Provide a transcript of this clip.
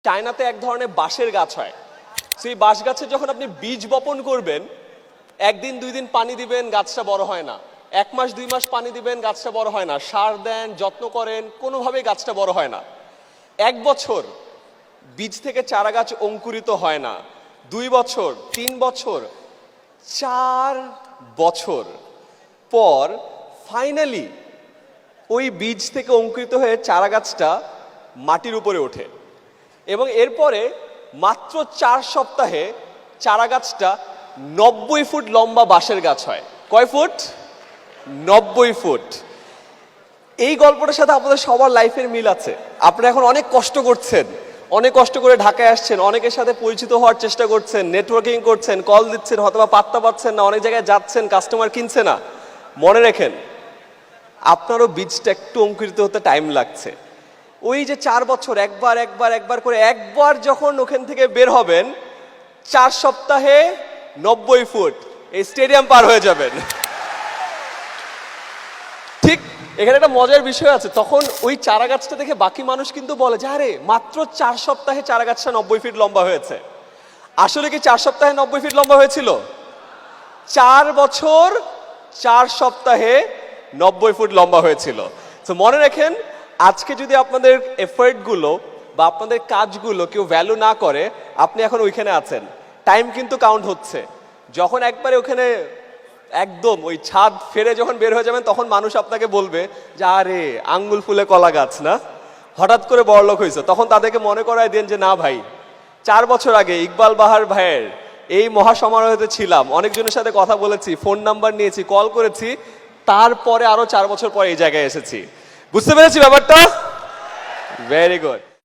চায়নাতে এক ধরনের বাঁশের গাছ হয়। সেই বাঁশ গাছে যখন আপনি বীজ বপন করবেন, একদিন দুই দিন পানি দিবেন, গাছটা বড় হয় না। 1 মাস 2 মাস পানি দিবেন, গাছটা বড় হয় না। সার দেন, যত্ন করেন, কোনোভাবেই গাছটা বড় হয় না। 1 বছর বীজ থেকে চারা গাছ অঙ্কুরিত হয় না। 2 বছর, 3 বছর, 4 বছর পর ফাইনালি ওই বীজ থেকে অঙ্কুরিত হয়ে চারা গাছটা মাটির উপরে ওঠে এবং এরপরে মাত্র 4 সপ্তাহে চারা গাছটা 90 ফুট লম্বা বাঁশের গাছ হয়। কয় ফুট? 90 ফুট। এই গল্পটার সাথে আপনাদের সবার লাইফের মিল আছে। আপনারা এখন অনেক কষ্ট করছেন, অনেক কষ্ট করে ঢাকায় আসছেন, অনেকের সাথে পরিচিত হওয়ার চেষ্টা করছেন, নেটওয়ার্কিং করছেন, কল দিচ্ছেন, হয়তোবা পাত্তা পাচ্ছেন না, অনেক জায়গায় যাচ্ছেন, কাস্টমার কিনছে না। মনে রাখেন, আপনারও বীজটা একটু অঙ্কুরিত হতে টাইম লাগছে। ওই যে 4 বছর একবার করে একবার যখন ওখান থেকে বের হবেন, 4 সপ্তাহে 90 ফুট এই স্টেডিয়াম পার হয়ে যাবেন। ঠিক এখানে একটা মজার বিষয় আছে। তখন ওই চারা গাছটা দেখে বাকি মানুষ কিন্তু বলে যে আরে মাত্র 4 সপ্তাহে চারা গাছটা 90 ফিট লম্বা হয়েছে। আসলে কি 4 সপ্তাহে 90 ফিট লম্বা হয়েছিল? 4 বছর 4 সপ্তাহে 90 ফুট লম্বা হয়েছিল। তো মনে রাখেন, আজকে যদি আপনাদের এফর্টগুলো বা আপনাদের কাজগুলো কেউ ভ্যালু না করে, আপনি এখন ওইখানে আছেন, টাইম কিন্তু কাউন্ট হচ্ছে। যখন একবারে ওখানে একদম ওই ছাদ ফেরে যখন বের হয়ে যাবেন, তখন মানুষ আপনাকে বলবে যে আরে আঙ্গুল ফুলে কলা গাছ না, হঠাৎ করে বড়লোক হয়েছে। তখন তাদেরকে মনে করায় দেন যে না ভাই, 4 বছর আগে ইকবাল বাহার ভাইয়ের এই মহাসমারোহেতে ছিলাম, অনেকজনের সাথে কথা বলেছি, ফোন নাম্বার নিয়েছি, কল করেছি, তারপরে আরো 4 বছর পরে এই জায়গায় এসেছি। বুঝতে পেরেছি ব্যাপারটা? Very good.